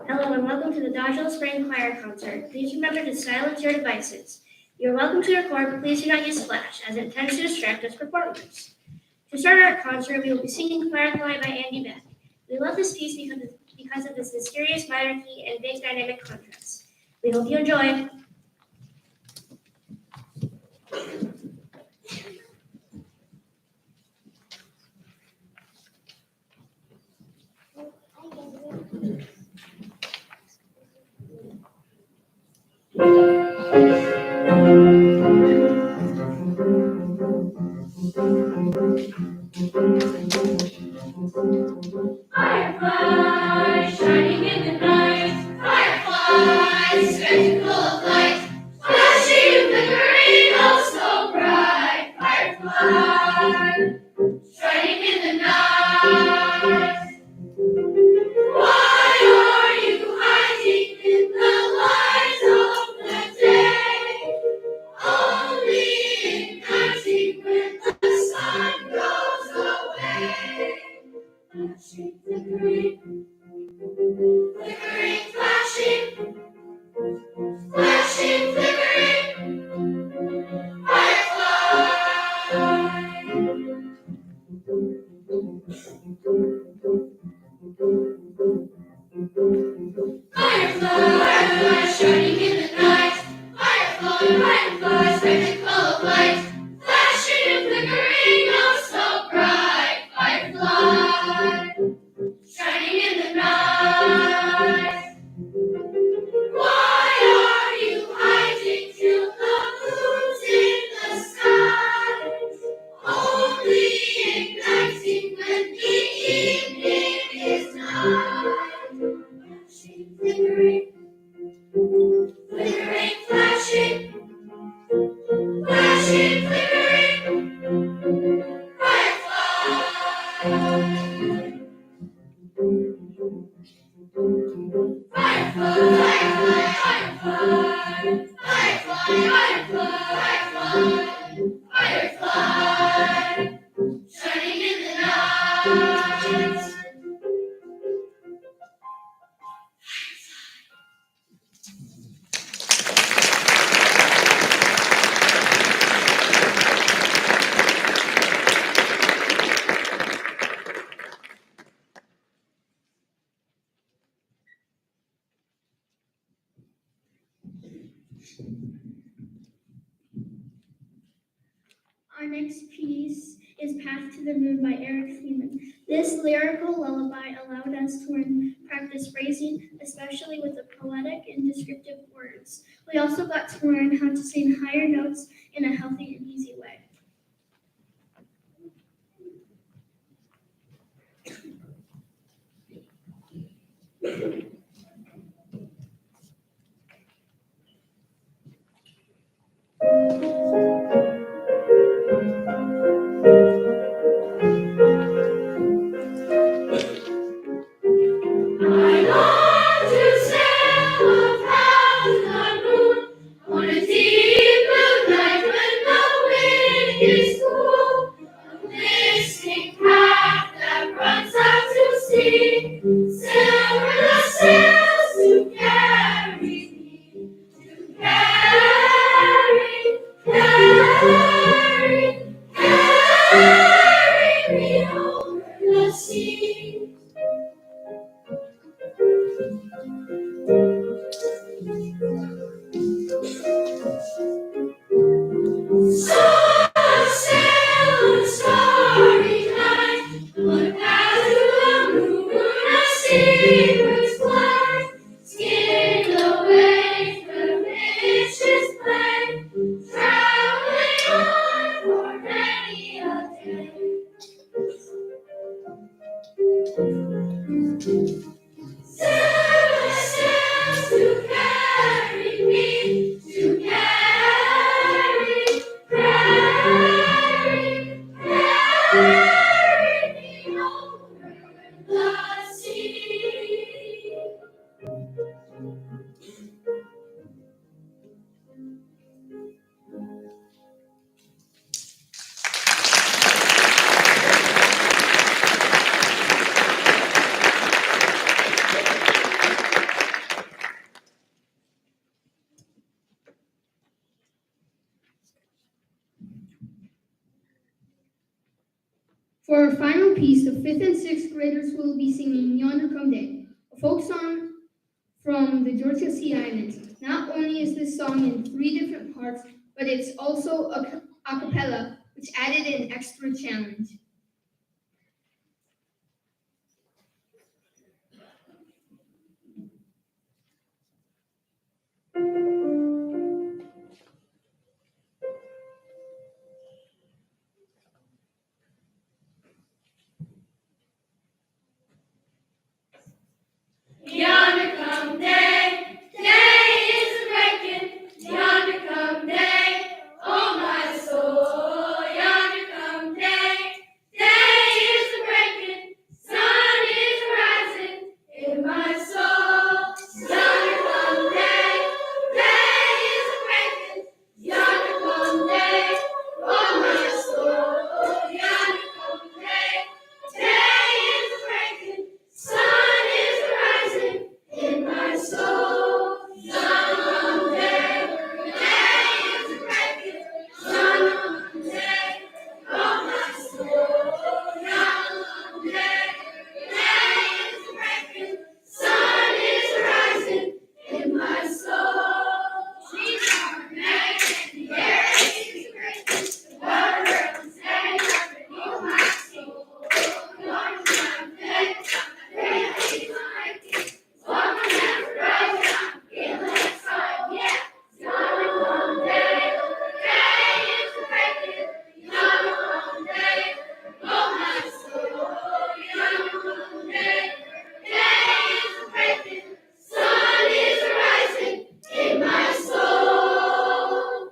Hello and welcome to the Dodgeville Spring Choir Concert. Please remember to silence your devices. You are welcome to record, but please do not use flash, as it tends to distract us performers. To start our concert, we will be singing Firefly by Andy Beck. We love this piece because of its mysterious minor key and big dynamic contrast. We hope you enjoy. Firefly, shining in the night. Firefly, spectacle of light. Flashing, flickering, oh so bright. Firefly, shining in the night. Why are you hiding in the light of the day? Only igniting when the sun goes away. Flashing, flickering, flickering, flashing, flashing, flickering, firefly. Firefly, shining in the night. Firefly, firefly, spectacle of light. Flashing and flickering, oh so bright. Firefly, shining in the night. Why are you hiding till the moon's in the sky? Only igniting when the evening is nigh. Flashing, flickering, flickering, flashing, flashing, flickering, firefly. Firefly, shining in the night. Our next piece is Path to the Moon by Freeman. This lyrical lullaby allowed us to practice phrasing, especially with the poetic and descriptive words. We also got to learn how to sing higher notes in a healthy and easy way. I long to sail a path to the moon. Celestials to carry me, to carry me over the sea. For our final piece, the 5th and 6th graders will be singing Yonder Come Day, a folk song from the Georgia Sea Islands. Not only is this song in 3 different parts, but it's also a cappella, which added an extra challenge. Yonder come day, day is breaking. Yonder come day, oh my soul. Yonder come day, day is breaking. Sun is rising in my soul. Yonder come day, day is breaking. Yonder come day, oh my soul. Yonder come day, day is breaking. Sun is rising in my soul. Sun come day, day is breaking. Sun come day, oh my soul. Sun come day, day is breaking. Sun is rising in my soul. Trees are making, the air is breaking. The water runs down underneath my soul. Yonder come day, day is breaking. Walking down the road, I'm feeling excited, yeah. Yonder come day, day is breaking. Yonder come day, oh my soul. Yonder come day, day is breaking. Sun is rising in my soul.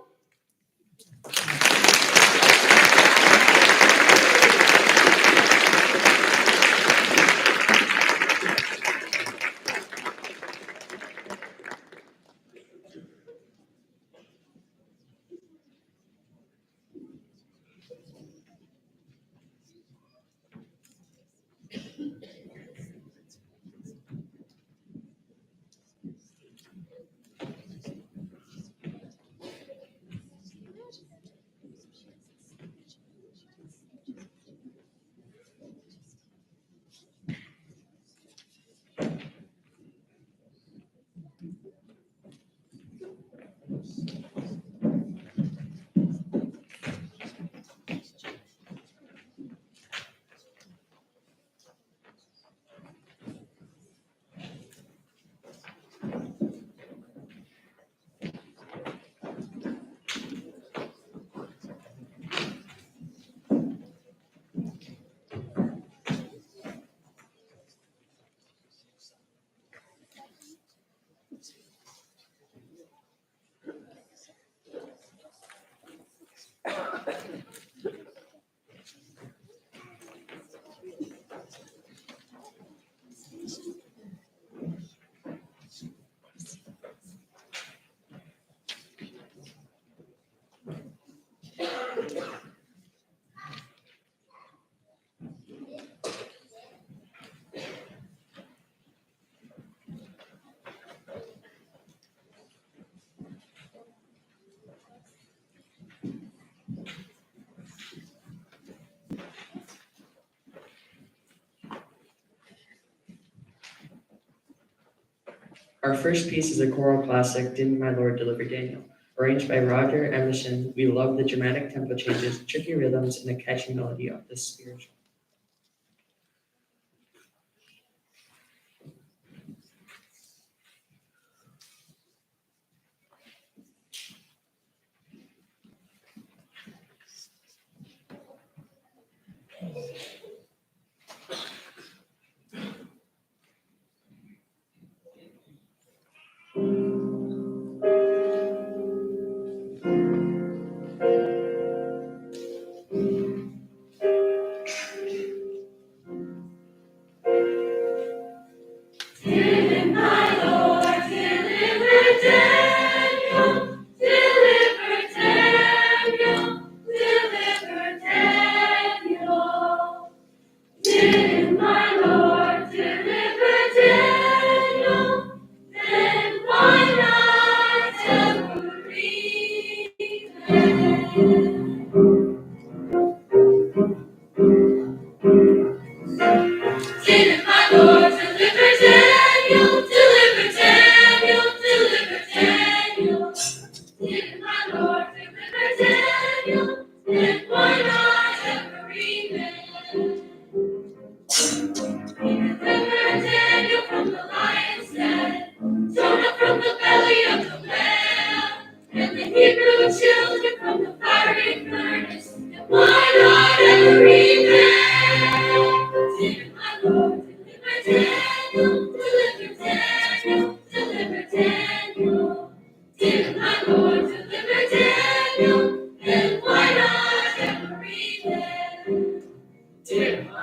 Our first piece is a choral classic, Didn't My Lord Deliver Daniel? Arranged by Roger Emerson. We love the dramatic tempo changes, tricky rhythms, and the catchy melody of this spiritual.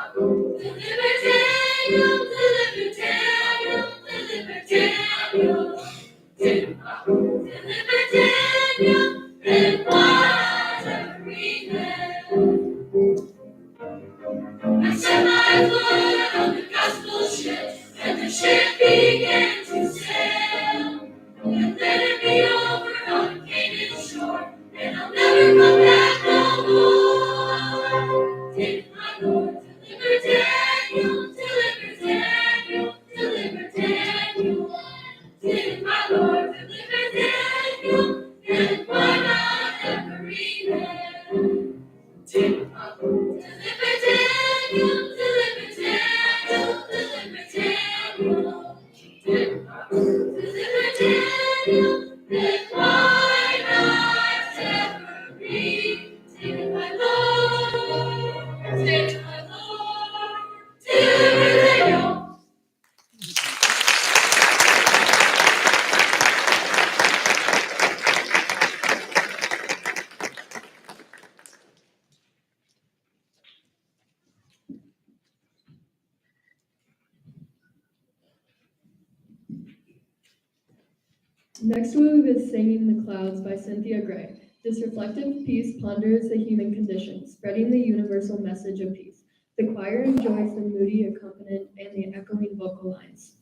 I set my foot on the gospel ship, and the ship began to sail. And let it be over on Canaan shore, and I'll never come back no more. Did my Lord deliver Daniel, deliver Daniel, deliver Daniel? Did my Lord deliver Daniel, and why not every man? Did my Lord deliver Daniel, deliver Daniel, deliver Daniel? Did my Lord deliver Daniel, and why not every? Did my Lord, did my Lord deliver Daniel? Next we will be singing The Clouds by Cynthia Gray. This reflective piece ponders the human condition, spreading the universal message of peace. The choir enjoys the moody accompaniment and the echoing vocal lines.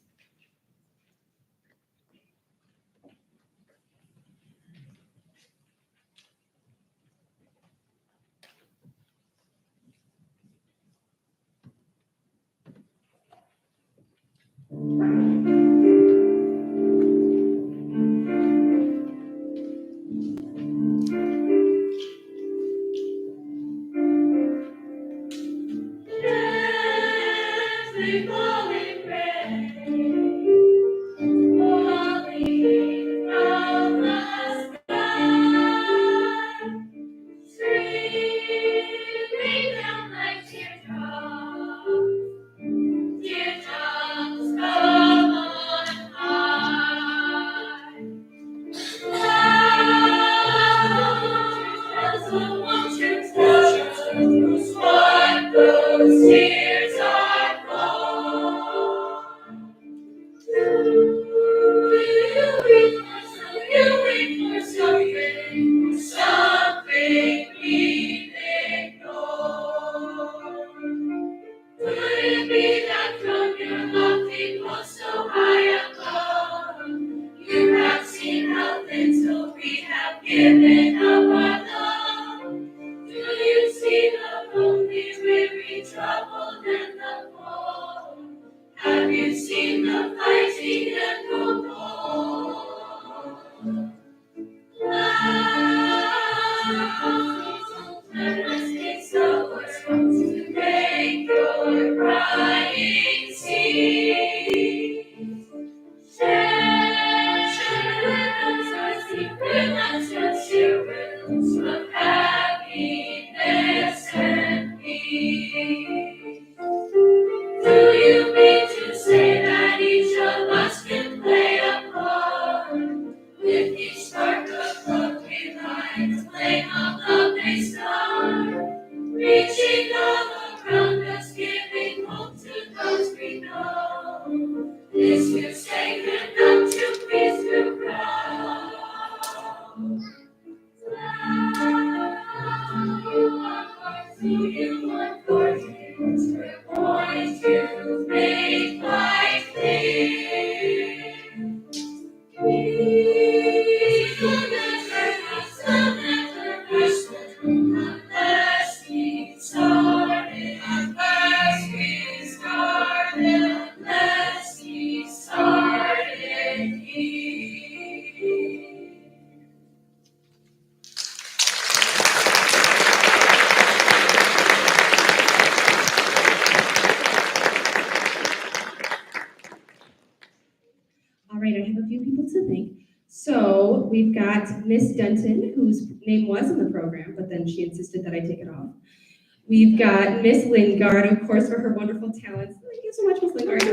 Every falling rain, falling from the sky, streaming down like teardrops, teardrops from on high. Clouds of waters, what those tears are for. You wait for something we've ignored. Could it be that from your lofty post so high above, you have seen how little we have given up our love? Do you see the lonely, weary, troubled, and the poor? Have you seen the fighting and the war? Let us take the words to make your crying cease. Share with us your rhythms of happiness and peace. Do you mean to say that each of us can play a part with each spark of love we light, the flame of love they start, reaching all around us, giving hope to those we know? This you say, and don't you please do proud. You want fortunes, we're born to make life clear. Peace will never burst unless we started, unless we started here. All right, I have a few people to thank. So we've got Miss Denton, whose name was in the program, but then she insisted that I take it off. We've got Miss Lingard, of course, for her wonderful talents. Thank you so much, Miss Lingard.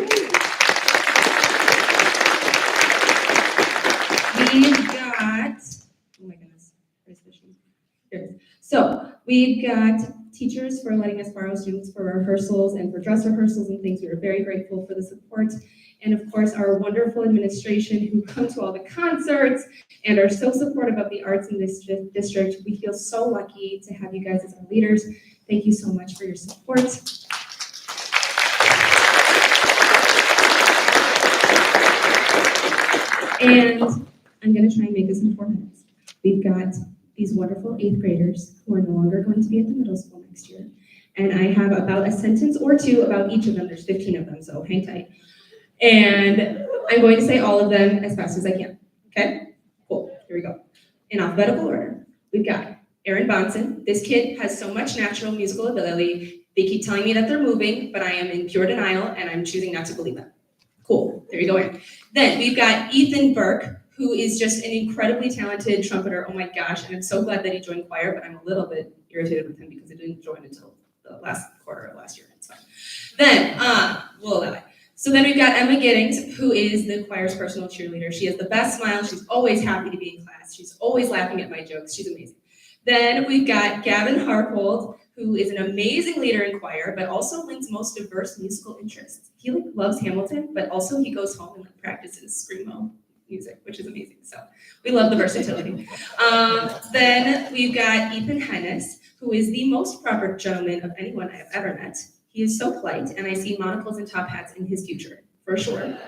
We've got, oh my goodness, where's the sheet? Here it is. So we've got teachers for letting us borrow students for rehearsals and for dress rehearsals and things. We were very grateful for the support. And of course, our wonderful administration who come to all the concerts and are so supportive of the arts in this district. We feel so lucky to have you guys as our leaders. Thank you so much for your support. And I'm gonna try and make this in 4 minutes. We've got these wonderful 8th graders who are no longer going to be at the middle school next year. And I have about a sentence or two about each of them. There's 15 of them, so hang tight. And I'm going to say all of them as fast as I can, okay? Cool, here we go. In alphabetical order, we've got Aaron Bonson. This kid has so much natural musical ability. They keep telling me that they're moving, but I am in pure denial and I'm choosing not to believe them. Cool, there you go, Aaron. Then we've got Ethan Burke, who is just an incredibly talented trumpeter. Oh my gosh, and I'm so glad that he joined choir, but I'm a little bit irritated with him because he didn't join until the last quarter of last year. It's fine. Then, we'll allow it. So then we've got Emma Giddings, who is the choir's personal cheerleader. She has the best smile. She's always happy to be in class. She's always laughing at my jokes. She's amazing. Then we've got Gavin Harpold, who is an amazing leader in choir, but also links most diverse musical interests. He loves Hamilton, but also he goes home and practices screamo music, which is amazing. So we love the versatility. Then we've got Ethan Hennis, who is the most proper gentleman of anyone I have ever met. He is so polite, and I see monocles and top hats in his future, for sure.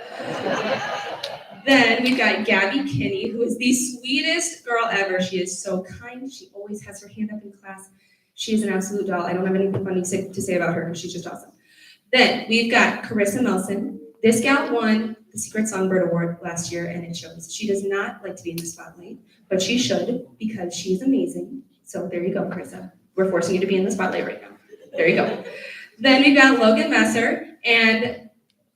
Then we've got Gabby Kinney, who is the sweetest girl ever. She is so kind. She always has her hand up in class. She is an absolute doll. I don't have anything funny to say about her because she's just awesome. Then we've got Carissa Melson. This gal won the Secret Songbird Award last year, and it shows. She does not like to be in the spotlight, but she should because she's amazing. So there you go, Carissa. We're forcing you to be in the spotlight right now. There you go. Then we've got Logan Messer, and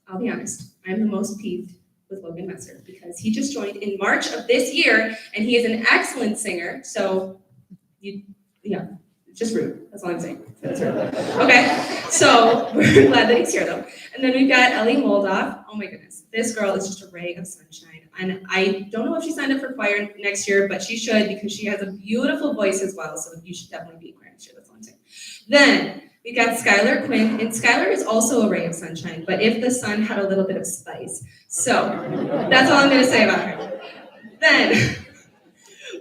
I'll be honest, I'm the most peeved with Logan Messer because he just joined in March of this year, and he is an excellent singer. So, it's just rude. That's all I'm saying. That's rude. Okay, so we're glad that he's here though. And then we've got Ellie Moldoff. Oh my goodness, this girl is just a ray of sunshine. And I don't know if she signed up for choir next year, but she should because she has a beautiful voice as well. So you should definitely be in choir next year. That's all I'm saying. Then we got Skyler Quinn, and Skyler is also a ray of sunshine, but if the sun had a little bit of spice. So that's all I'm gonna say about her. Then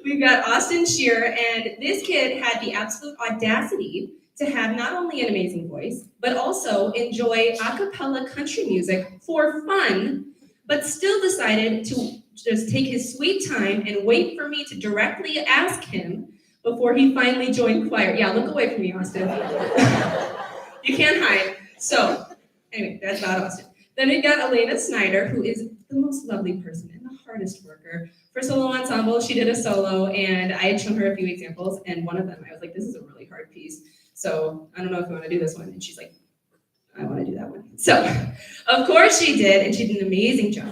we've got Austin Shearer, and this kid had the absolute audacity to have not only an amazing voice, but also enjoy a cappella country music for fun, but still decided to just take his sweet time and wait for me to directly ask him before he finally joined choir. Yeah, look away from me, Austin. You can't hide. So, anyway, that's about Austin. Then we've got Elena Snyder, who is the most lovely person and the hardest worker. For solo ensemble, she did a solo, and I had shown her a few examples, and one of them, I was like, this is a really hard piece. So, I don't know if you want to do this one. And she's like, I want to do that one. So, of course she did, and she did an amazing job.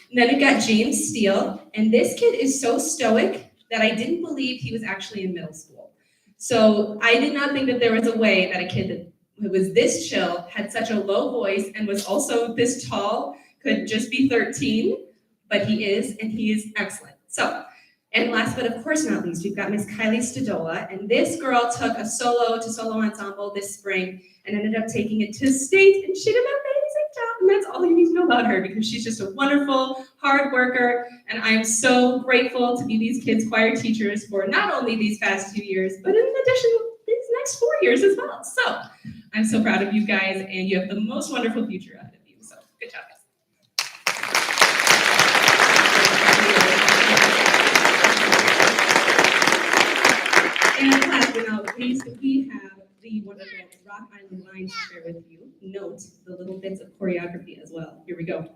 And then we've got James Steele, and this kid is so stoic that I didn't believe he was actually in middle school. So I did not think that there was a way that a kid that was this chill, had such a low voice, and was also this tall, could just be 13, but he is, and he is excellent. So, and last but of course not least, we've got Miss Kylie Stedola, and this girl took a solo to solo ensemble this spring and ended up taking it to state, and she did an amazing job, and that's all you need to know about her because she's just a wonderful, hard worker, and I'm so grateful to be these kids' choir teachers for not only these past 2 years, but in addition, these next 4 years as well. So, I'm so proud of you guys, and you have the most wonderful future ahead of you, so good job, guys. And last but not least, we have the wonderful Rock Island Line to share with you. Note the little bits of choreography as well. Here we go.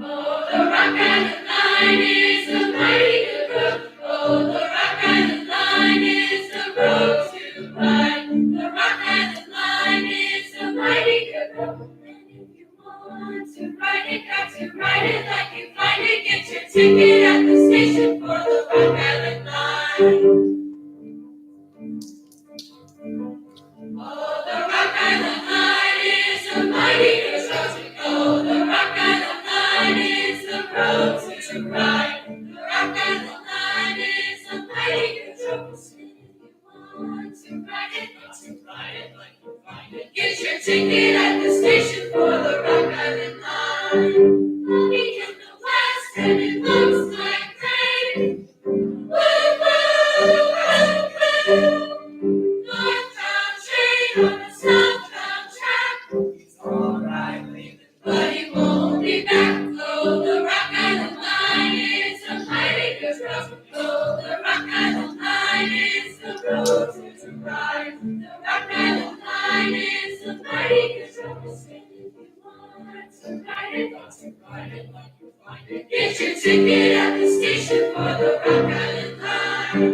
Oh, the Rock Island Line is a mighty good road. Oh, the Rock Island Line is the road to ride. The Rock Island Line is a mighty good road. And if you want to ticket at the station for the Rock Island Line. Oh, the Rock Island Line is a mighty good road to go. The Rock Island Line is the road to ride. The Rock Island Line is a mighty good road to sit if you want to ride it, like you find it. Get your ticket at the station for the Rock Island Line. I'll be in the west and it looks like rain. Woo, woo, woo, woo. Northbound train on a southbound track. He's alright leaving, but he won't be back. Oh, the Rock Island Line is a mighty good road to go. The Rock Island Line is the road to ride. The Rock Island Line is a mighty good road to sit if you want to ride it, like you find it. Get your ticket at the station for the Rock Island Line.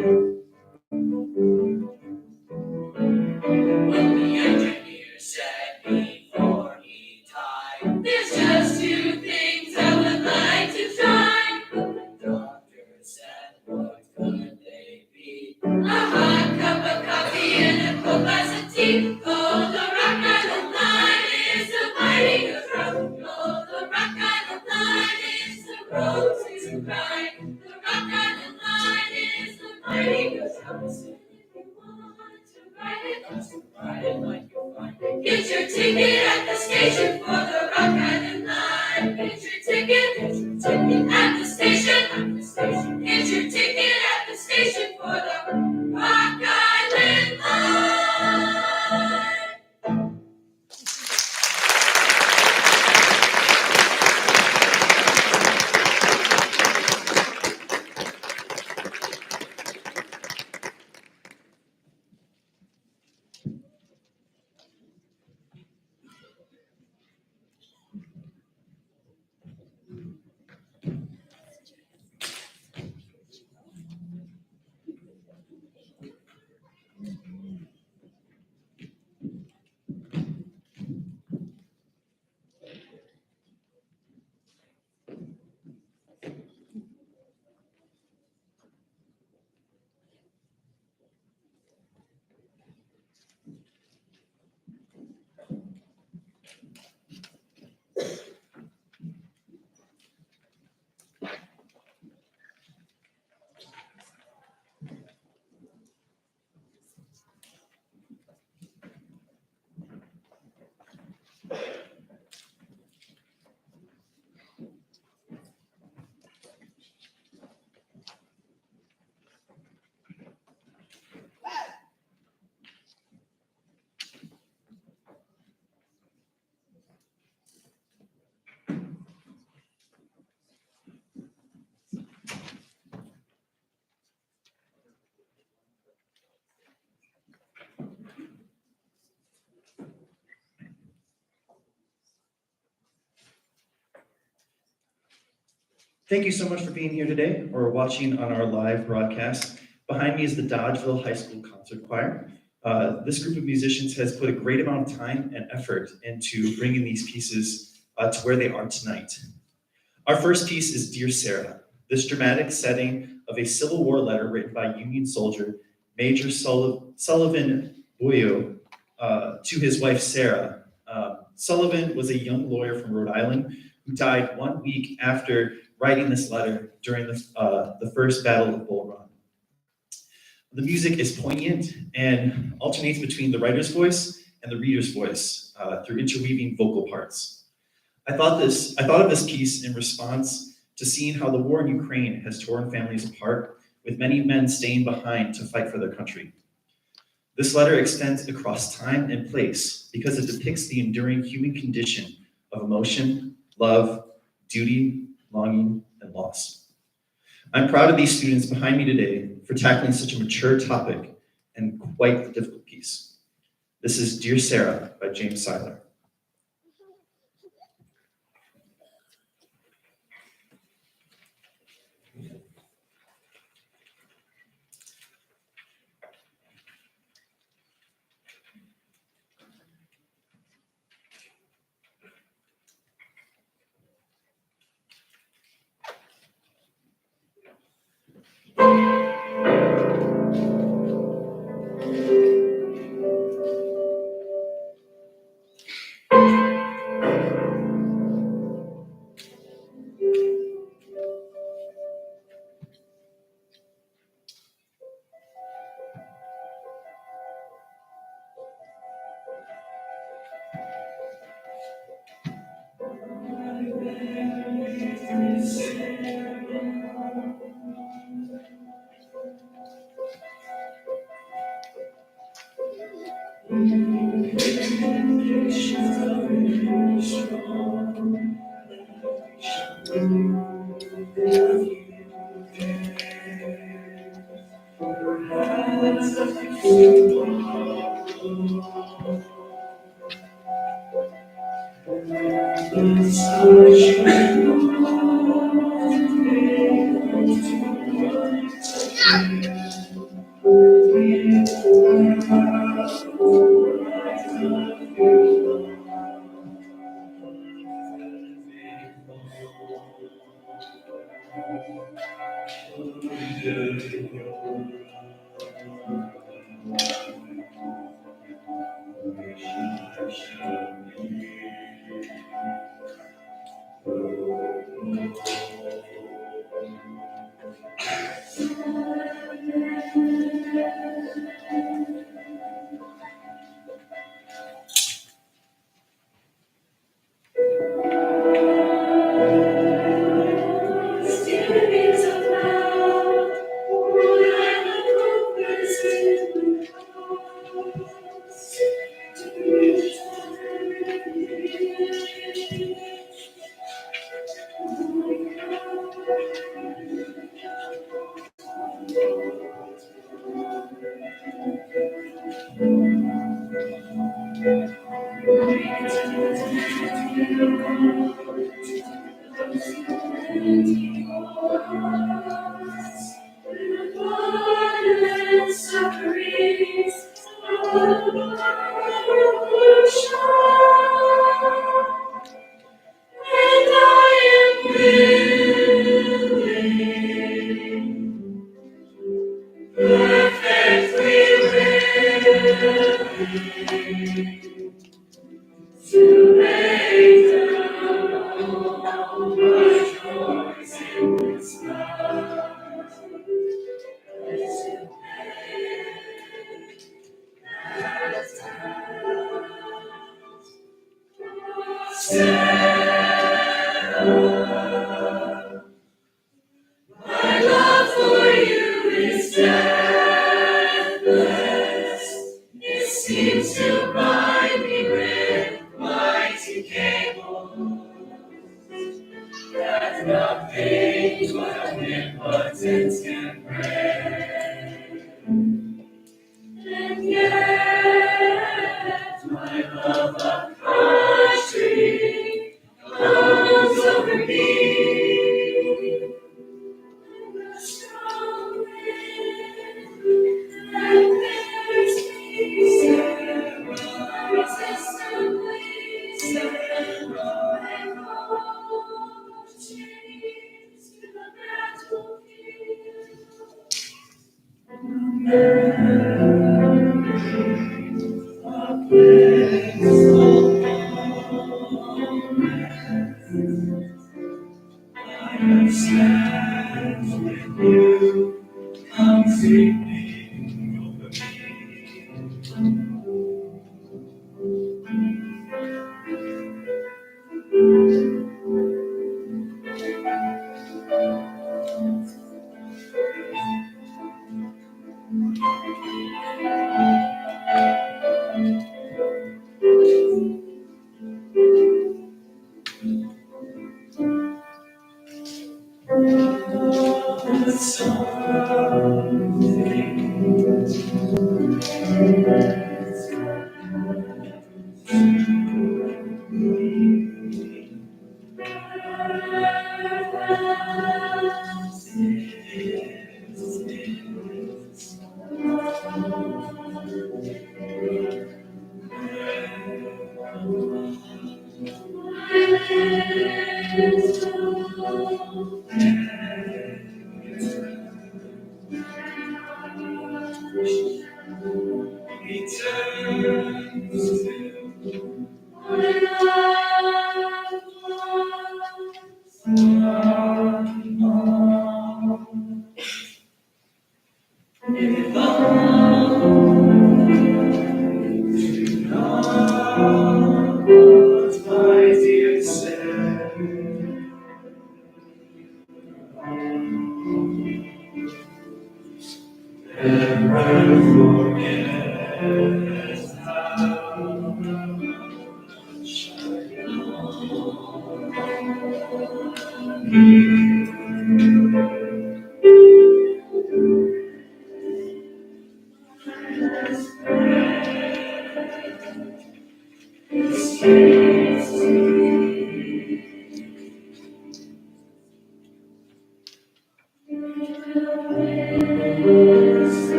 What the engineer said before he died. There's just two things I would like to try. But the doctor said, what could they be? A hot cup of coffee and a cold glass of tea. Oh, the Rock Island Line is a mighty good road. Oh, the Rock Island Line is the road to ride. The Rock Island Line is a mighty good road. Ride it like you find it. Get your ticket at the station for the Rock Island Line. Get your ticket at the station. Get your ticket at the station for the Rock Island Line. Thank you so much for being here today or watching on our live broadcast. Behind me is the Dodgeville High School Concert Choir. This group of musicians has put a great amount of time and effort into bringing these pieces to where they are tonight. Our first piece is Dear Sarah, this dramatic setting of a Civil War letter written by Union soldier Major Sullivan Boyo to his wife Sarah. Sullivan was a young lawyer from Rhode Island who died 1 week after writing this letter during the first Battle of Bull Run. The music is poignant and alternates between the writer's voice and the reader's voice through interweaving vocal parts. I thought of this piece in response to seeing how the war in Ukraine has torn families apart, with many men staying behind to fight for their country. This letter extends across time and place because it depicts the enduring human condition of emotion, love, duty, longing, and loss. I'm proud of these students behind me today for tackling such a mature topic and quite the difficult piece. This is Dear Sarah by James Seiler.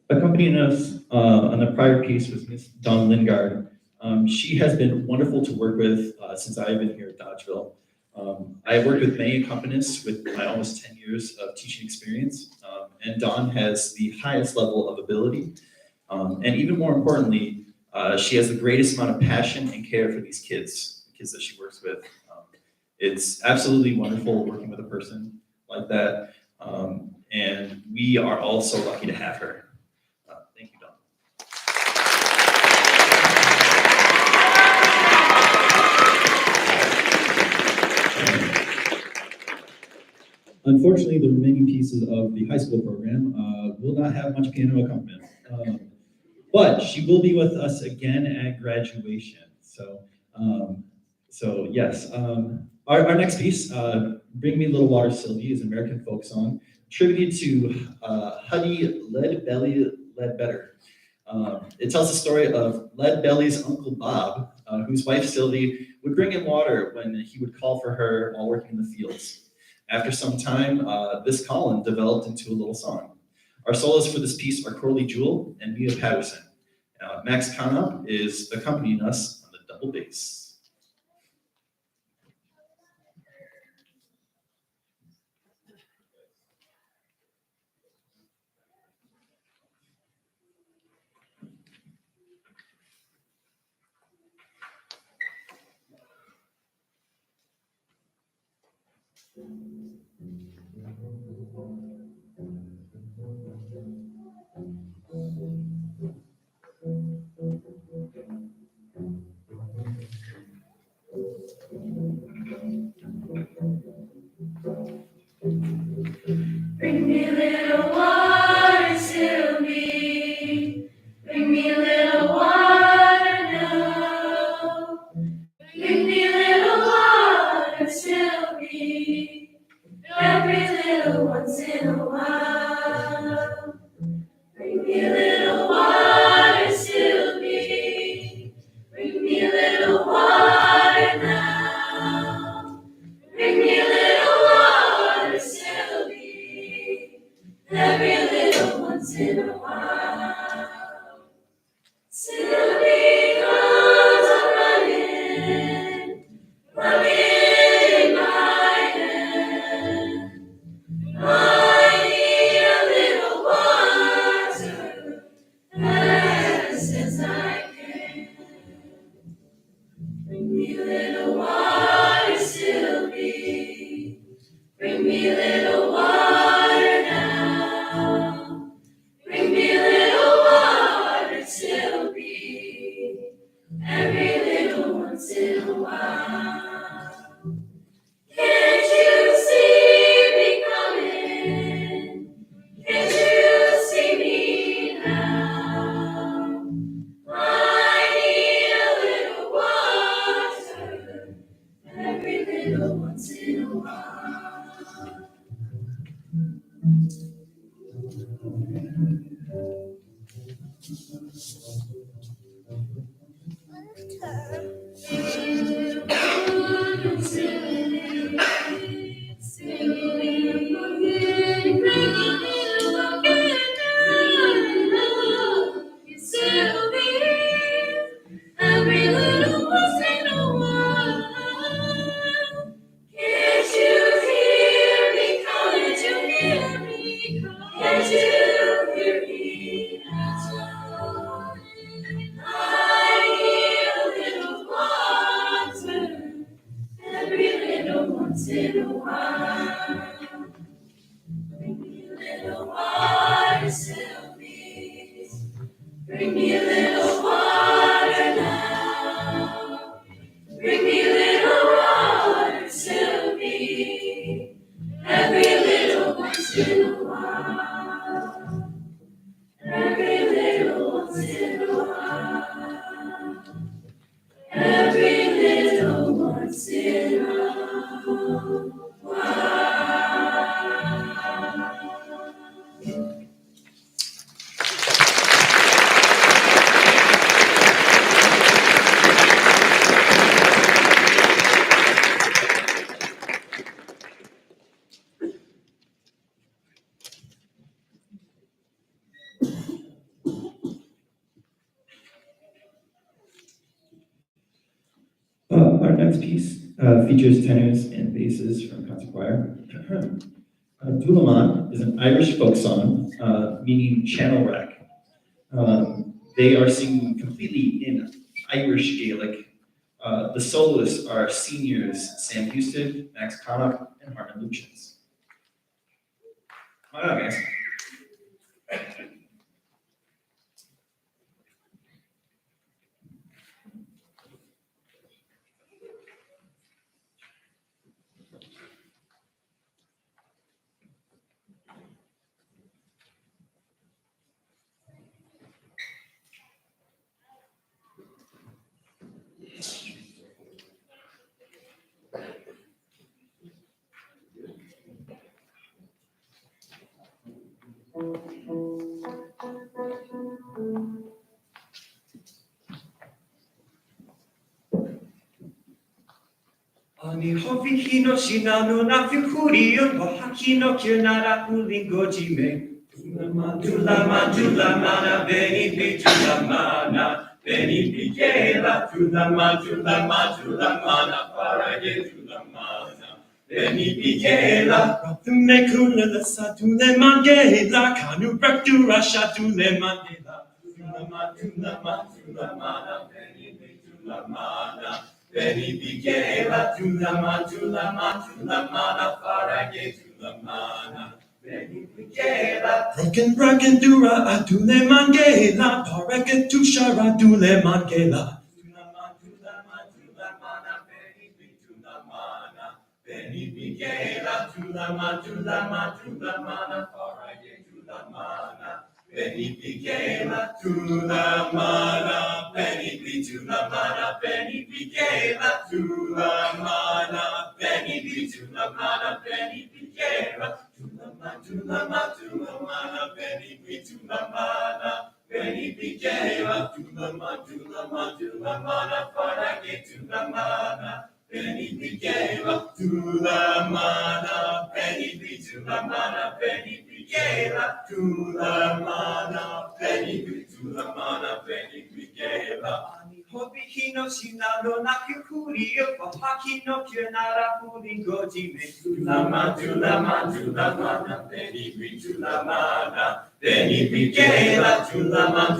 Accompanying us on the prior piece was Miss Dawn Lingard. She has been wonderful to work with since I've been here at Dodgeville. I've worked with many accompanists with my almost 10 years of teaching experience, and Dawn has the highest level of ability. And even more importantly, she has the greatest amount of passion and care for these kids, the kids that she works with. It's absolutely wonderful working with a person like that, and we are all so lucky to have her. Thank you, Dawn. Unfortunately, the remaining pieces of the high school program will not have much piano accompaniment. But she will be with us again at graduation. So yes, our next piece, Bring Me a Little Water, Sylvie, is an American folk song attributed to Huddy Leadbelly Ledbetter. It tells the story of Leadbelly's Uncle Bob, whose wife Sylvie would bring him water when he would call for her while working in the fields. After some time, this calling developed into a little song. Our solos for this piece are Crowley Jewell and Mia Patterson. Max Conop is accompanying us on the double bass. Bring me little water, Sylvie. Bring me little water now. Bring me little water, Sylvie. Every little once in a while. Bring me little water, Sylvie. Bring me little water now. Bring me little water, Sylvie. Every little once in a while. Sylvie comes a-running, running in my hand. I need a little water, fast as I can. Bring me little water, Sylvie. Bring me little water now. Bring me little water, Sylvie. Every little once in a while. Can't you see me coming? Can't you see me now? I need a little water, every little once in a while. Every little once in a while. Can't you hear me calling? Can't you hear me calling? Can't you hear me now? I need a little water, every little once in a while. Bring me little water, Sylvie. Bring me a little water now. Bring me little water, Sylvie. Every little once in a while. Every little once in a while. Every little once in a while. Our next piece features tenors and basses from concert choir. Dulaman is an Irish folk song, meaning channel wreck. They are singing completely in Irish Gaelic. The soloists are seniors Sam Houston, Max Connock, and Harmon Luchins. Come on out, guys. Ani hofi hino shinanu na fikuriyo wa haki no kirnara ulingo jime. Tulamana, beni be tulamana, beni be gela, tulamana, farage tulamana, beni be gela, ratume kula la sa tuleman gela, kanu raktu rasha tuleman gela, tulamana, beni be tulamana. Benny Bigela, Tulamana, Farage, Tulamana, Benny Bigela. Broken, Dura, Adule Mangela, Parake Tushara, Dule Mangela. Tulamana, Benny Bigela, Tulamana, Farage, Tulamana. Benny Bigela, Tulamana, Benny Bitulamana, Benny Bigela, Tulamana, Benny Bitulamana, Benny Bigela, Tulamana, Benny Bitulamana, Benny Bigela, Tulamana, Farage, Tulamana, Benny Bigela, Tulamana, Benny Bitulamana, Benny Bigela, Tulamana, Benny Bitulamana, Benny Bigela. Hopi hino sinano nakukuri yopa haki no kionara furingo jime. Tulamana, Benny Bitulamana, Benny Bigela, Tulamana,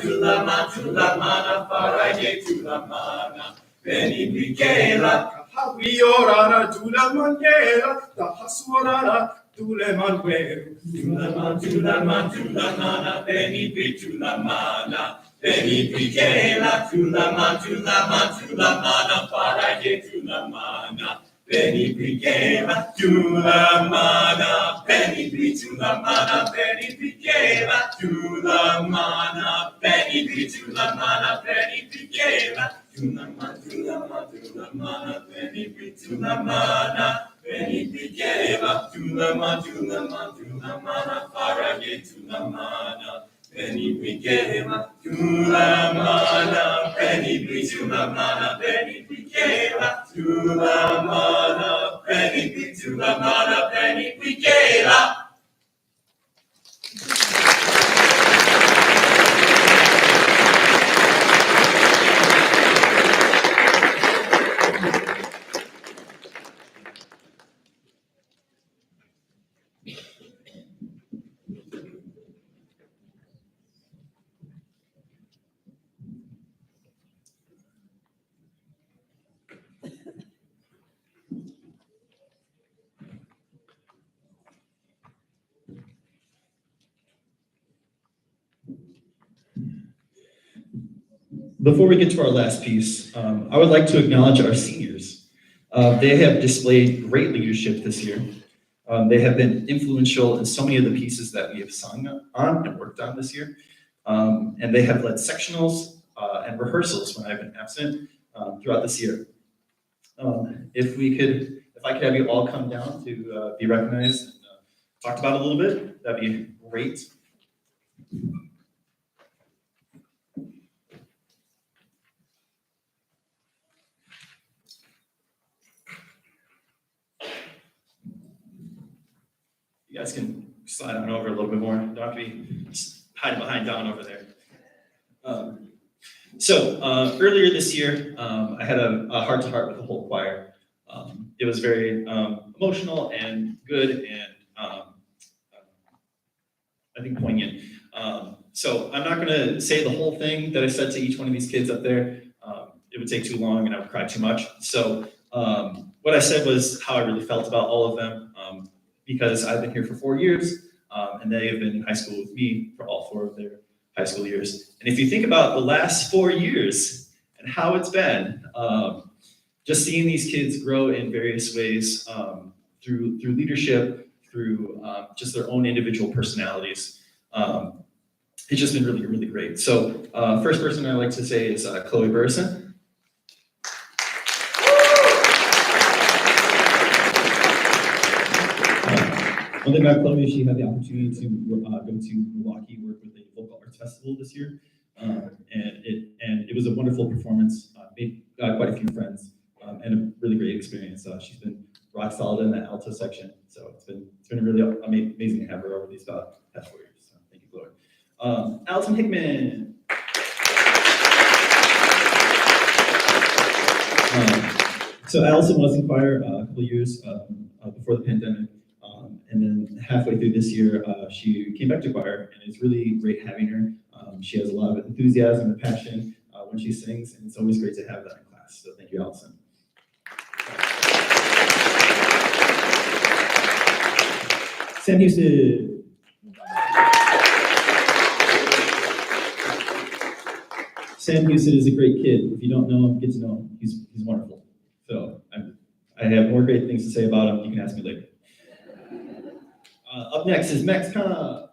Farage, Tulamana, Benny Bigela. Hawiorana, Tulamangela, Tahasuorana, Tulemanuel, Tulamana, Benny Bitulamana, Benny Bigela, Tulamana, Farage, Tulamana, Benny Bigela, Tulamana, Benny Bitulamana, Benny Bigela, Tulamana, Benny Bitulamana, Benny Bigela, Tulamana, Benny Bitulamana, Benny Bigela, Tulamana, Farage, Tulamana, Benny Bigela, Tulamana, Benny Bitulamana, Benny Bigela, Tulamana, Benny Bitulamana, Benny Bigela. Before we get to our last piece, I would like to acknowledge our seniors. They have displayed great leadership this year. They have been influential in so many of the pieces that we have sung on and worked on this year. And they have led sectionals and rehearsals when I've been absent throughout this year. If I could have you all come down to be recognized and talked about a little bit, that'd be great. You guys can slide on over a little bit more. Don't have to be hiding behind Don over there. Earlier this year, I had a heart-to-heart with the whole choir. It was very emotional and good and I think poignant. So I'm not going to say the whole thing that I said to each one of these kids up there. It would take too long and I would cry too much. So what I said was how I really felt about all of them. Because I've been here for 4 years, and they have been in high school with me for all 4 of their high school years. And if you think about the last 4 years and how it's been, just seeing these kids grow in various ways through leadership, through just their own individual personalities, it's just been really, really great. So first person I'd like to say is Chloe Burson. One thing about Chloe, she had the opportunity to go to Milwaukee, work with a local arts festival this year, and it was a wonderful performance. Made quite a few friends, and a really great experience. She's been rock solid in that alto section, so it's been really amazing to have her over these past 4 years. So thank you, Chloe. Allison Hickman. So Allison was in choir a couple years before the pandemic. And then halfway through this year, she came back to choir, and it's really great having her. She has a lot of enthusiasm and passion when she sings, and it's always great to have that in class. So thank you, Allison. Sam Houston. Sam Houston is a great kid. If you don't know him, get to know him. He's wonderful. So I have more great things to say about him. You can ask me later. Up next is Max Khan.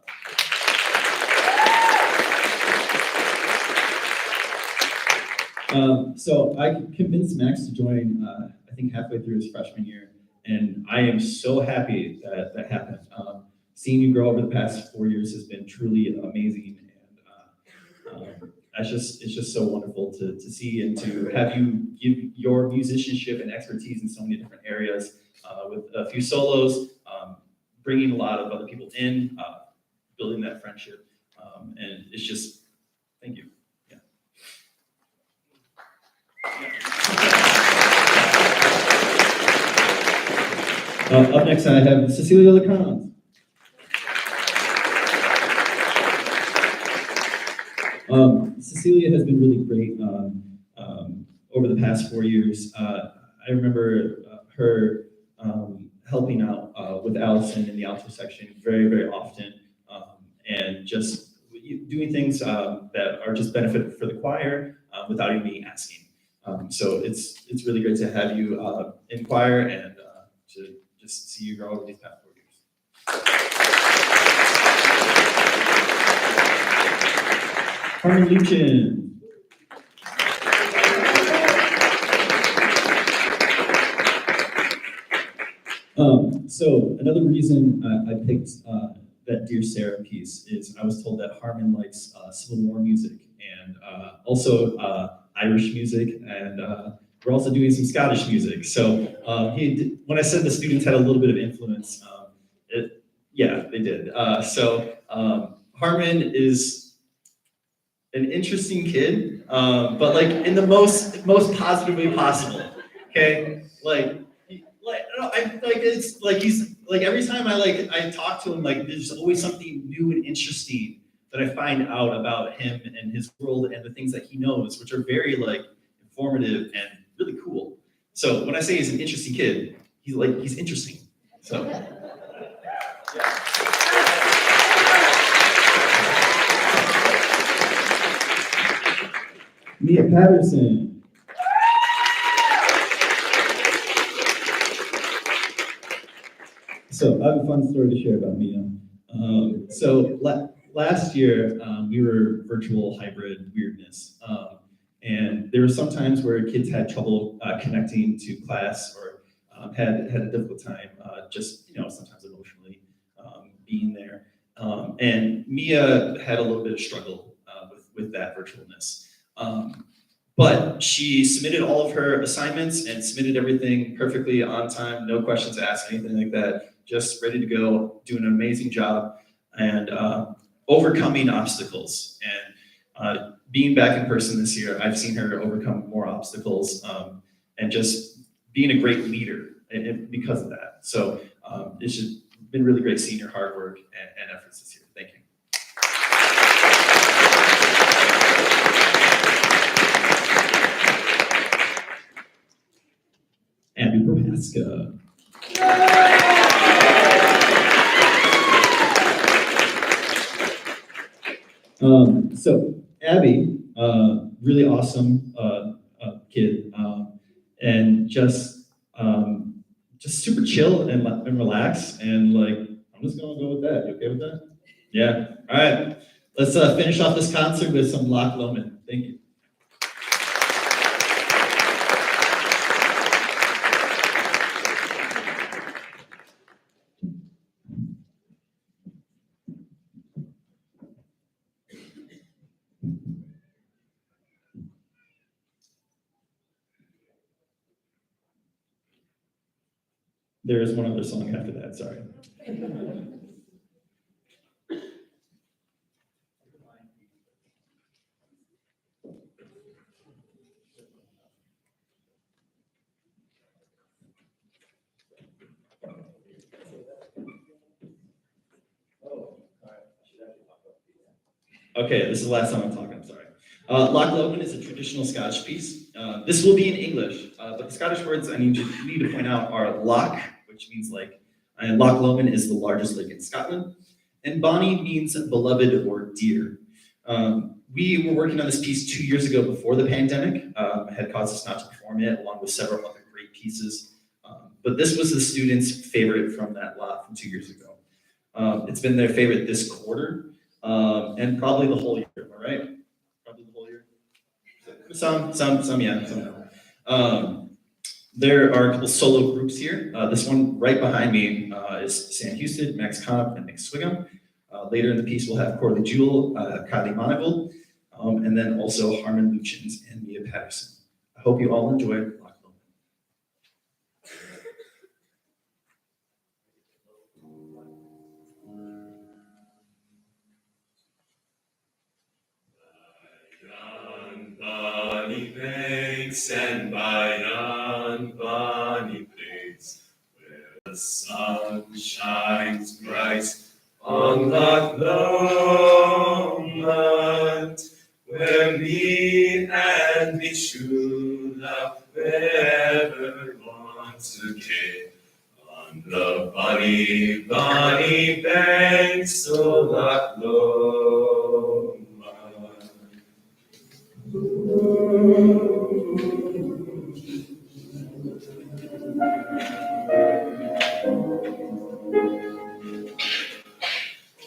So I convinced Max to join, I think halfway through his freshman year, and I am so happy that that happened. Seeing you grow over the past 4 years has been truly amazing, and it's just so wonderful to see and to have you give your musicianship and expertise in so many different areas with a few solos, bringing a lot of other people in, building that friendship, and it's just, thank you. Up next, I have Cecilia LeCon. Cecilia has been really great over the past 4 years. I remember her helping out with Allison in the alto section very, very often, and just doing things that are just benefit for the choir without even me asking. So it's really great to have you in choir and to just see you grow over these past 4 years. Harmon Luchin. So another reason I picked that Dear Sarah piece is I was told that Harmon likes Civil War music and also Irish music, and we're also doing some Scottish music. So when I said the students had a little bit of influence, yeah, they did. So Harmon is an interesting kid, but like in the most positive way possible. Okay, it's like he's like every time I talk to him, like there's always something new and interesting that I find out about him and his world and the things that he knows, which are very like informative and really cool. So when I say he's an interesting kid, he's interesting. So. Mia Patterson. So I have a fun story to share about Mia. Last year, we were virtual hybrid weirdness. And there were some times where kids had trouble connecting to class or had a difficult time just, sometimes emotionally being there. And Mia had a little bit of struggle with that virtualness. But she submitted all of her assignments and submitted everything perfectly on time, no questions asked, anything like that, just ready to go, doing an amazing job and overcoming obstacles. And being back in person this year, I've seen her overcome more obstacles and just being a great leader and because of that. So it's just been really great seeing your hard work and efforts this year. Thank you. Abby Prohaska. So Abby, really awesome kid, and just super chill and relaxed, and like I'm just gonna go with that. You okay with that? Yeah. All right. Let's finish off this concert with some Loch Lomond. Thank you. There is one other song after that, sorry. Okay, this is the last time I'm talking, I'm sorry. Loch Lomond is a traditional Scottish piece. This will be in English, but the Scottish words I need to point out are loch, which means like And Loch Lomond is the largest lake in Scotland. And Bonnie means beloved or dear. We were working on this piece 2 years ago before the pandemic. Had caused us not to perform it, along with several other great pieces. But this was the students' favorite from that lot from 2 years ago. It's been their favorite this quarter, and probably the whole year, am I right? Probably the whole year? Some, yeah, some no. There are a couple solo groups here. This one right behind me is Sam Houston, Max Conop, and Nick Swigum. Later in the piece, we'll have Corley Jewell, Kylie Monagle, and then also Harmon Luchins and Mia Patterson. I hope you all enjoy Loch Lomond. Bonny banks and by yon bonny place, where the sun shines bright on Loch Lomond, where me and me true love ever once again, on the bonny, bonny banks of Loch Lomond.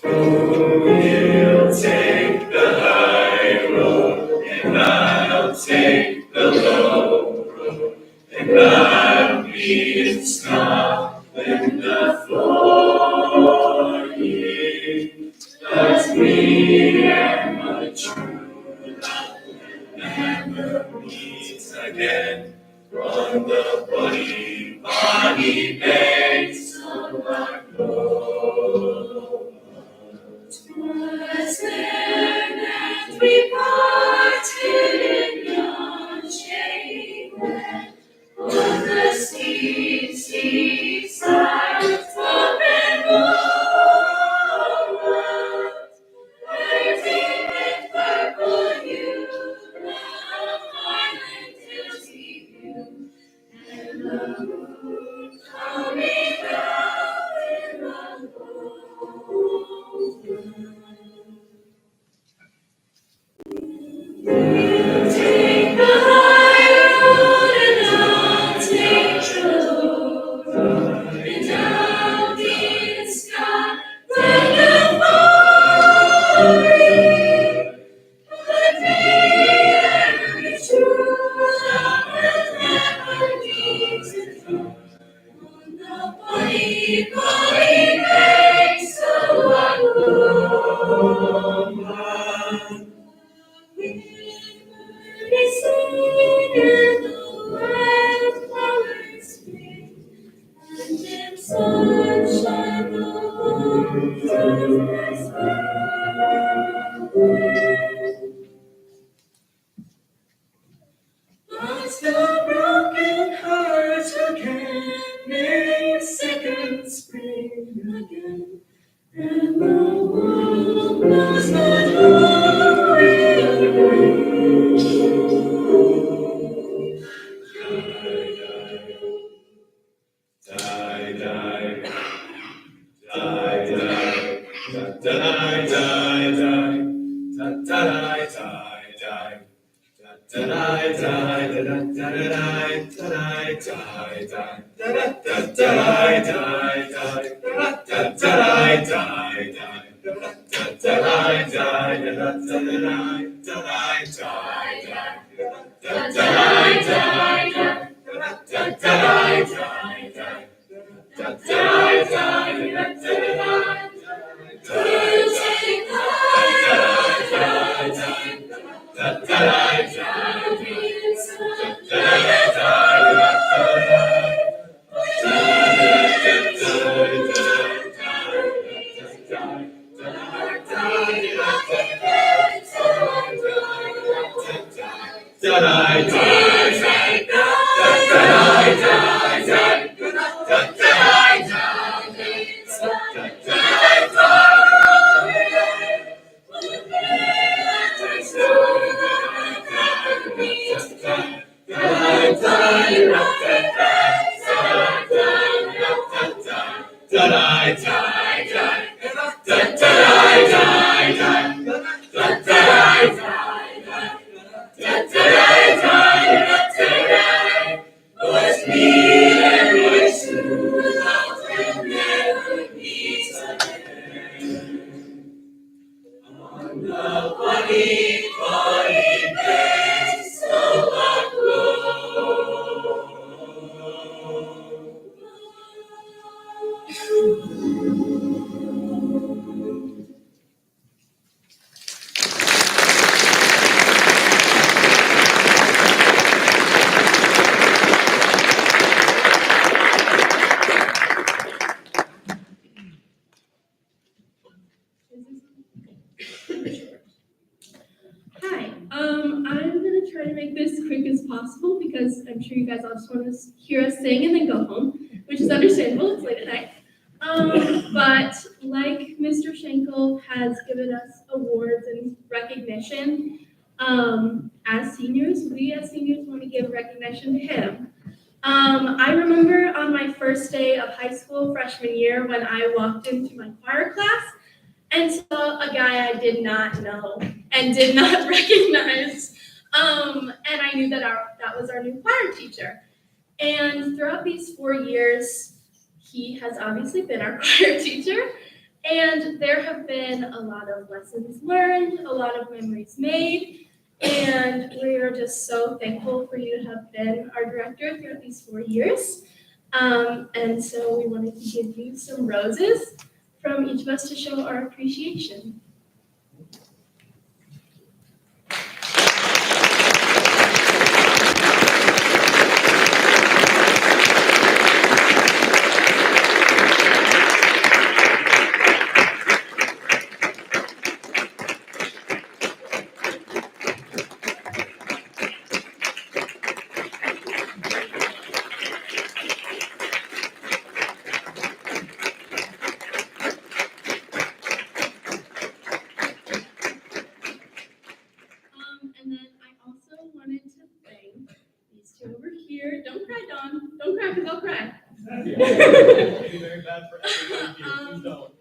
You'll take the high road, and I'll take the low road, and I'll be in Scotland for ye. But me and my true love will never meet again on the bonny, bonny banks of Loch Lomond. 'Twas there that we parted in yon shade land, on the steep seaside of red Lomond, where deep in purple hue the Highland hills he view, and the moon coming down in the We'll take the high road and I'll take the low road, and I'll be in Scotland for ye. But me and me true love will never meet again on the bonny, bonny banks of Loch Lomond. We sing and the wildflowers spring, and in sunshine the homes of us but the broken hearts again may a second spring again, and the world knows not who will reign. Die, die, die, die, die, die, I'm sure you guys all just want to hear us sing and then go home, which is understandable. It's late at night. But like Mr. Schenkel has given us awards and recognition, as seniors want to give recognition to him. I remember on my first day of high school, freshman year, when I walked into my choir class and saw a guy I did not know and did not recognize. And I knew that that was our new choir teacher. And throughout these 4 years, he has obviously been our choir teacher. And there have been a lot of lessons learned, a lot of memories made. And we are just so thankful for you to have been our director throughout these 4 years. And so we wanted to give you some roses from each of us to show our appreciation. And then I also wanted to thank these two over here. Don't cry, Dawn. Don't cry, because I'll cry. It'd be very bad for everyone here. Please don't.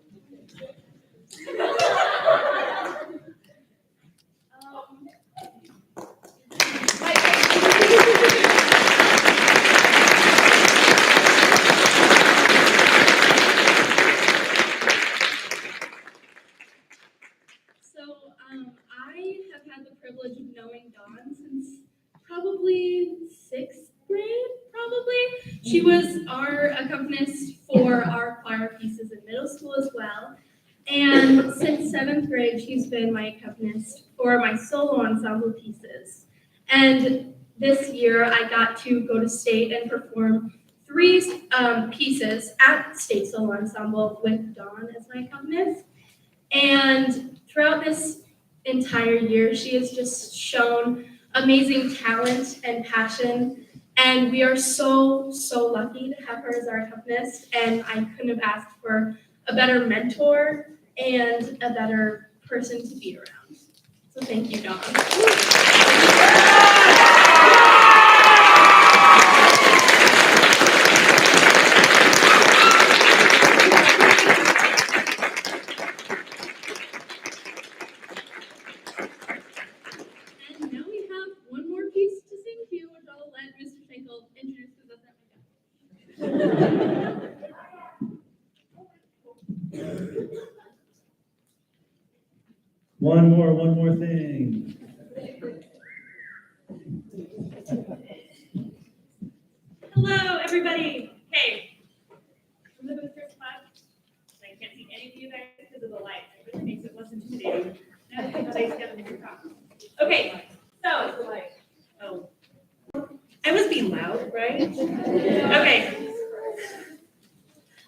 I have had the privilege of knowing Dawn since probably 6th grade, probably. She was our accompanist for our choir pieces in middle school as well. And since 7th grade, she's been my accompanist for my solo ensemble pieces. And this year, I got to go to state and perform 3 pieces at State Solo Ensemble with Dawn as my accompanist. And throughout this entire year, she has just shown amazing talent and passion, and we are so lucky to have her as our accompanist, and I couldn't have asked for a better mentor and a better person to be around. So thank you, Dawn. And now we have one more piece to sing to, which I'll let Mr. Schenkel introduce because that's not my job. One more thing. Hello, everybody. Hey, remember the first class? I can't see any of you guys because of the light. It really makes it less intimidating. Now you can stay together in your talk. Okay, so, oh, I was being loud, right? Okay.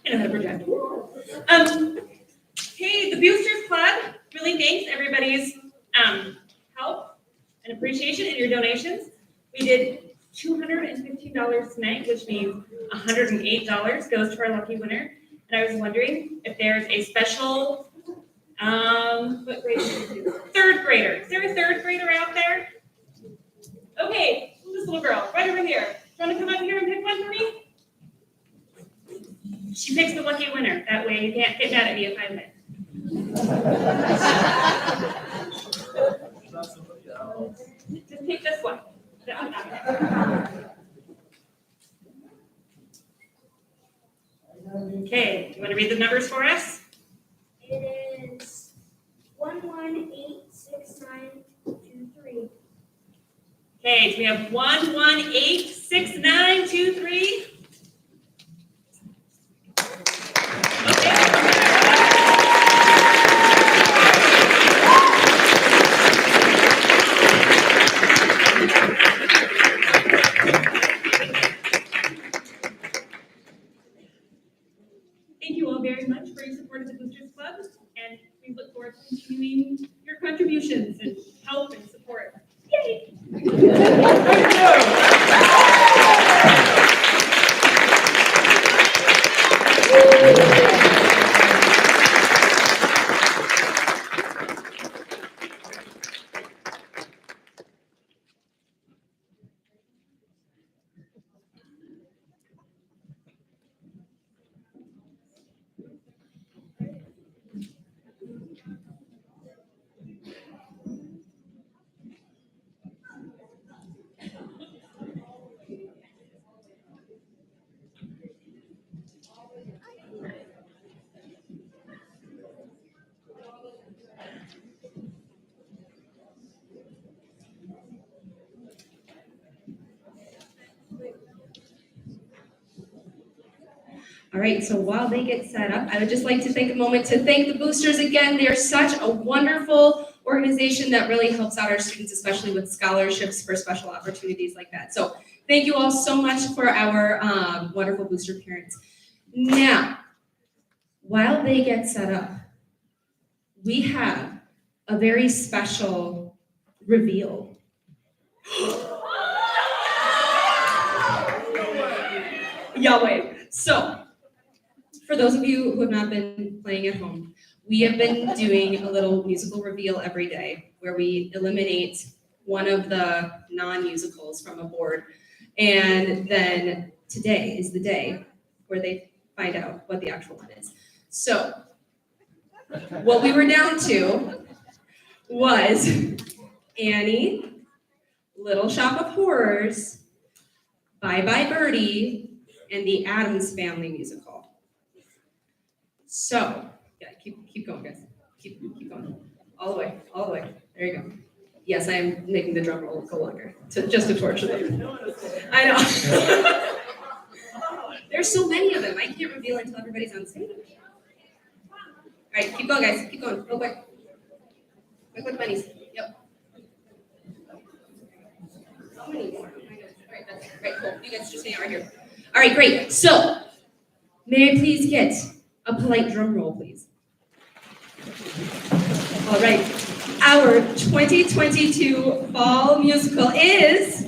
I know how to project. Hey, the Boosters Club really thanks everybody's help and appreciation and your donations. We did $215 tonight, which means $108 goes to our lucky winner. And I was wondering if there's a special, what grade did you do? 3rd grader. Is there a 3rd grader out there? Okay, this little girl, right over here. Do you want to come up here and pick one for me? She picks the lucky winner. That way you can't get mad at me if I win. Just take this one. Okay, you want to read the numbers for us? It is 11869223. Okay, so we have 1186923. Thank you all very much for your support of the Boosters Club, and we look forward to continuing your contributions and help and support. Yay! Thank you. All right, so while they get set up, I would just like to take a moment to thank the boosters again. They are such a wonderful organization that really helps out our students, especially with scholarships for special opportunities like that. So thank you all so much for our wonderful booster parents. Now, while they get set up, we have a very special reveal. Yahweh. So, for those of you who have not been playing at home, we have been doing a little musical reveal every day where we eliminate one of the non-musicals from a board. And then today is the day where they find out what the actual one is. So, what we were down to was Annie, Little Shop of Horrors, Bye Bye Birdie, and the Addams Family musical. So, yeah, keep going, guys. Keep going. All the way. There you go. Yes, I am making the drum roll go longer, just to torture them. I know. There's so many of them. I can't reveal until everybody's on stage. All right, keep going, guys. Keep going, real quick. Quick bunnies. Yep. So many more. Oh my gosh. All right, that's right. Cool. You guys just hang out right here. All right, great. So, may I please get a polite drum roll, please? All right. Our 2022 fall musical is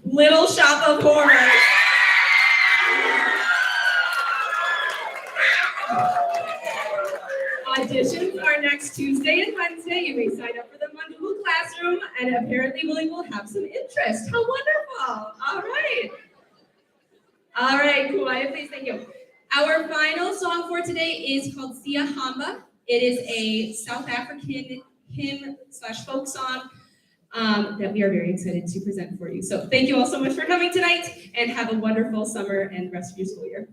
Little Shop of Horrors. Auditions are next Tuesday and Wednesday. You may sign up for them on Google Classroom, and apparently we will have some interest. How wonderful. All right, quiet, please, thank you. Our final song for today is called Sia Hamba. It is a South African hymn/folk song that we are very excited to present for you. So thank you all so much for coming tonight, and have a wonderful summer and rest of your school year.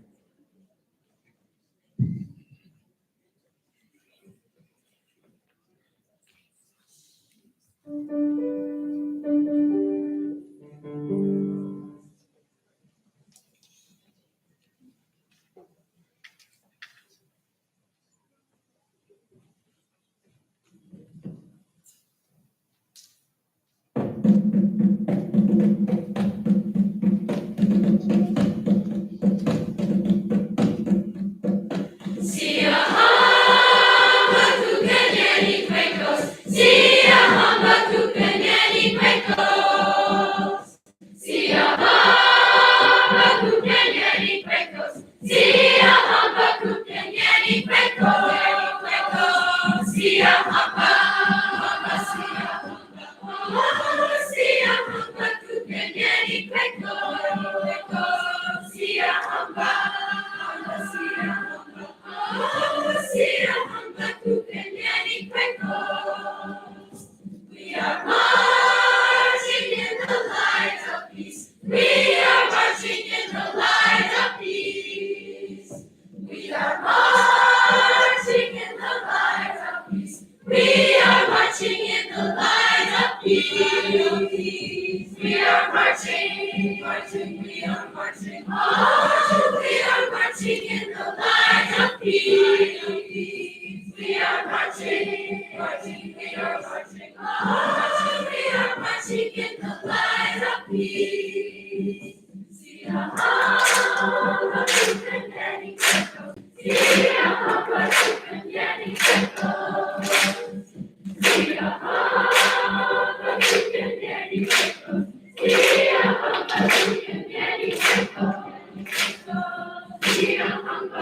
Sia Hamba kukenyeni kwekos, Sia Hamba kukenyeni kwekos, Sia Hamba kukenyeni kwekos, Sia Hamba kukenyeni kwekos, Sia Hamba, Sia Hamba, Sia Hamba kukenyeni kwekos, Sia Hamba, Sia Sia Hamba kukenyeni kwekos. We are marching in the light of peace. We are marching in the light of peace. We are marching in the light of peace. We are marching in the light of peace. We are marching, marching, we are marching. Oh, we are marching in the light of peace. We are marching, marching, we are marching. Oh, we are marching in the light of peace. Sia Hamba kukenyeni kwekos, Sia Hamba kukenyeni kwekos, Sia Hamba kukenyeni kwekos, Sia Hamba kukenyeni kwekos, Sia Hamba.